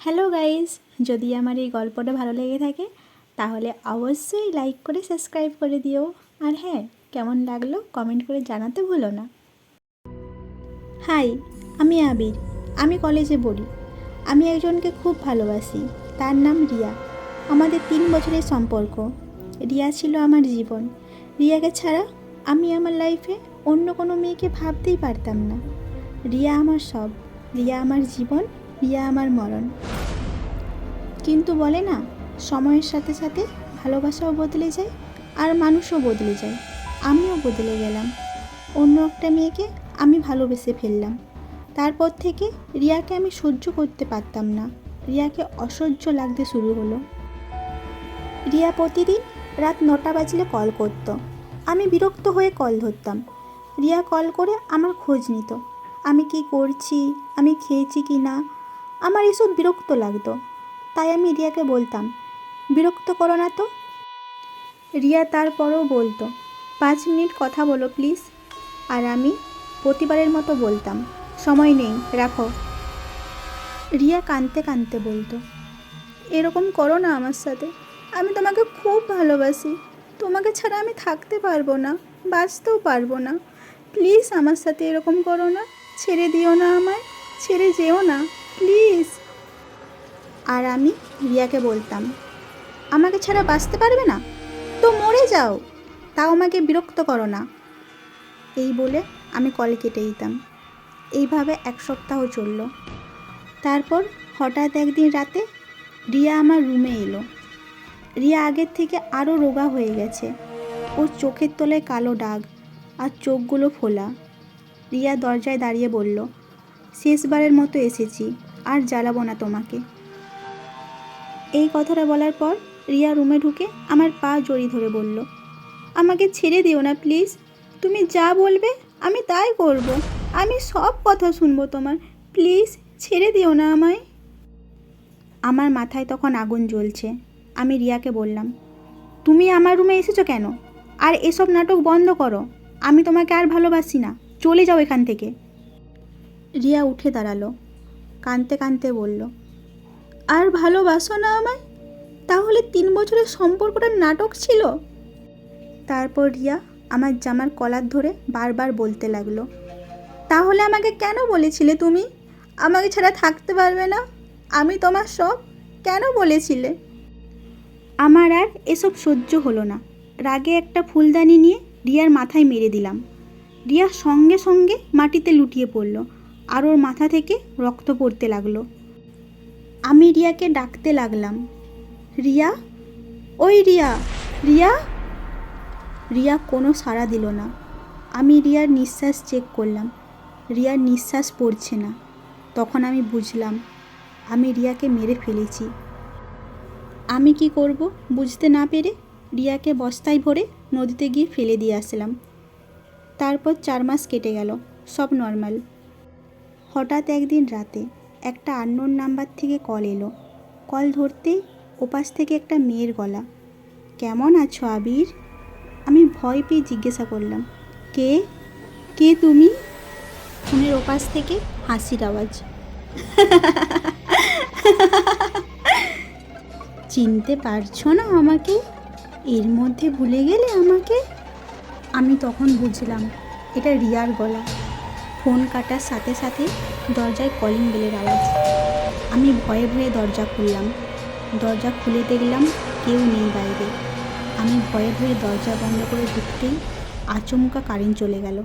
Hello guys, যদি আমার এই গল্পটা ভালো লেগে থাকে তাহলে অবশ্যই লাইক করে সাবস্ক্রাইব করে দিও। আর হ্যাঁ, কেমন লাগলো কমেন্ট করে জানাতে ভুলো না। হাই, আমি আবির। আমি কলেজে পড়ি। আমি একজনকে খুব ভালোবাসি। তার নাম রিয়া। আমাদের 3 বছরের সম্পর্ক। রিয়া ছিল আমার জীবন। রিয়াকে ছাড়া আমি আমার লাইফে অন্য কোনো মেয়েকে ভাবতেই পারতাম না। রিয়া আমার সব। রিয়া আমার জীবন। রিয়া আমার মরণ। কিন্তু বলে না, সময়ের সাথে সাথে ভালোবাসাও বদলে যায় আর মানুষও বদলে যায়। আমিও বদলে গেলাম। অন্য একটা মেয়েকে আমি ভালোবেসে ফেললাম। তারপর থেকে রিয়াকে আমি সহ্য করতে পারতাম না। রিয়াকে অসহ্য লাগতে শুরু হলো। রিয়া প্রতিদিন রাত 9টা বাজলে কল করত। আমি বিরক্ত হয়ে কল ধরতাম। রিয়া কল করে আমার খোঁজ নিত। আমি কি করছি, আমি খেয়েছি কি না, আমার এসব বিরক্ত লাগতো। তাই আমি রিয়াকে বলতাম, বিরক্ত করো না তো। রিয়া তারপরেও বলতো, 5 মিনিট কথা বলো প্লিজ। আর আমি প্রতিবারের মতো বলতাম, সময় নেই, রাখো। রিয়া কাঁদতে কাঁদতে বলতো, এরকম করো না আমার সাথে। আমি তোমাকে খুব ভালোবাসি। তোমাকে ছাড়া আমি থাকতে পারবো না, বাঁচতেও পারবো না। প্লিজ আমার সাথে এরকম করো না। ছেড়ে দিও না আমায়, ছেড়ে যেও না প্লিজ। আর আমি রিয়াকে বলতাম, আমাকে ছাড়া বাঁচতে পারবে না তো মরে যাও, তাও আমাকে বিরক্ত করো না। এই বলে আমি কল কেটে দিতাম। এইভাবে 1 সপ্তাহ চলল। তারপর হঠাৎ একদিন রাতে রিয়া আমার রুমে এলো। রিয়া আগের থেকে আরও রোগা হয়ে গেছে। ওর চোখের তলায় কালো দাগ আর চোখগুলো ফোলা। রিয়া দরজায় দাঁড়িয়ে বলল, শেষবারের মতো এসেছি, আর জ্বালাবো না তোমাকে। এই কথাটা বলার পর রিয়া রুমে ঢুকে আমার পা জড়িয়ে ধরে বলল, আমাকে ছেড়ে দিও না প্লিজ। তুমি যা বলবে আমি তাই করব। আমি সব কথা শুনবো তোমার। প্লিজ ছেড়ে দিও না আমায়। আমার মাথায় তখন আগুন জ্বলছে। আমি রিয়াকে বললাম, তুমি আমার রুমে এসেছো কেন? আর এসব নাটক বন্ধ করো। আমি তোমাকে আর ভালোবাসি না, চলে যাও এখান থেকে। রিয়া উঠে দাঁড়ালো, কাঁদতে কাঁদতে বলল, আর ভালোবাসো না আমায়? তাহলে 3 বছরের সম্পর্কটা নাটক ছিল? তারপর রিয়া আমার জামার কলার ধরে বারবার বলতে লাগলো, তাহলে আমাকে কেন বলেছিলে তুমি আমাকে ছাড়া থাকতে পারবে না? আমি তোমার সব কেন বলেছিলে? আমার আর এসব সহ্য হলো না। রাগে একটা ফুলদানি নিয়ে রিয়ার মাথায় মেরে দিলাম। রিয়া সঙ্গে সঙ্গে মাটিতে লুটিয়ে পড়ল আর ওর মাথা থেকে রক্ত পড়তে লাগলো। আমি রিয়াকে ডাকতে লাগলাম, রিয়া, ওই রিয়া, রিয়া। রিয়া কোনো সাড়া দিল না। আমি রিয়ার নিঃশ্বাস চেক করলাম। রিয়ার নিঃশ্বাস পড়ছে না। তখন আমি বুঝলাম আমি রিয়াকে মেরে ফেলেছি। আমি কি করব বুঝতে না পেরে রিয়াকে বস্তায় ভরে নদীতে গিয়ে ফেলে দিয়ে আসলাম। তারপর 4 মাস কেটে গেল, সব নর্মাল। হঠাৎ একদিন রাতে একটা আননোন নাম্বার থেকে কল এলো। কল ধরতেই ওপাশ থেকে একটা মেয়ের গলা, কেমন আছো আবির? আমি ভয় পেয়ে জিজ্ঞাসা করলাম, কে কে তুমি? ফোনের ওপাশ থেকে হাসির আওয়াজ, চিনতে পারছো না আমাকে? এর মধ্যে ভুলে গেলে আমাকে? আমি তখন বুঝলাম এটা রিয়ার গলা। ফোন কাটার সাথে সাথে দরজায় কলিং বেলের আওয়াজ। আমি ভয়ে ভয়ে দরজা খুললাম। দরজা খুলে দেখলাম কেউ নেই বাইরে। আমি ভয়ে ভয়ে দরজা বন্ধ করে ঢুকতেই আচমকা কারেন্ট চলে গেল।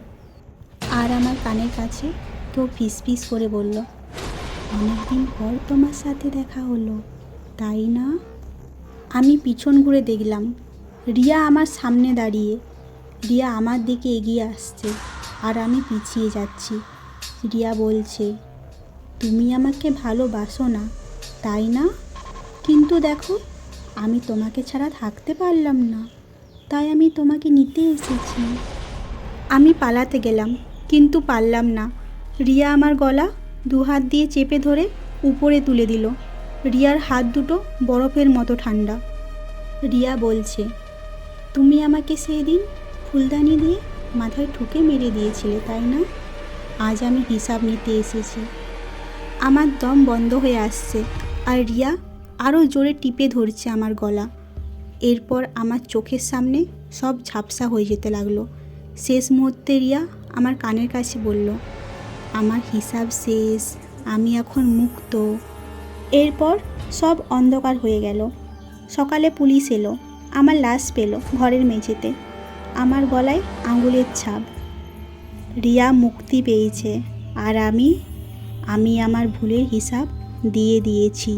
আর আমার কানের কাছে কেউ ফিস ফিস করে বলল, অনেকদিন পর তোমার সাথে দেখা হলো, তাই না? আমি পিছন ঘুরে দেখলাম রিয়া আমার সামনে দাঁড়িয়ে। রিয়া আমার দিকে এগিয়ে আসছে আর আমি পিছিয়ে যাচ্ছি। রিয়া বলছে, তুমি আমাকে ভালোবাসো না, তাই না? কিন্তু দেখো, আমি তোমাকে ছাড়া থাকতে পারলাম না, তাই আমি তোমাকে নিতে এসেছি। আমি পালাতে গেলাম কিন্তু পারলাম না। রিয়া আমার গলা 2 হাত দিয়ে চেপে ধরে উপরে তুলে দিল। রিয়ার হাত দুটো বরফের মতো ঠান্ডা। রিয়া বলছে, তুমি আমাকে সেই দিন ফুলদানি দিয়ে মাথায় ঠুকে মেরে দিয়েছিলে, তাই না? আজ আমি হিসাব নিতে এসেছি। আমার দম বন্ধ হয়ে আসছে। আর রিয়া আরও জোরে টিপে ধরছে আমার গলা। এরপর আমার চোখের সামনে সব ঝাপসা হয়ে যেতে লাগলো। শেষ মুহূর্তে রিয়া আমার কানের কাছে বলল, আমার হিসাব শেষ, আমি এখন মুক্ত। এরপর সব অন্ধকার হয়ে গেল। সকালে পুলিশ এলো, আমার লাশ পেল ঘরের মেঝেতে, আমার গলায় আঙুলের ছাপ। রিয়া মুক্তি পেয়েছে আর আমি আমার ভুলের হিসাব দিয়ে দিয়েছি।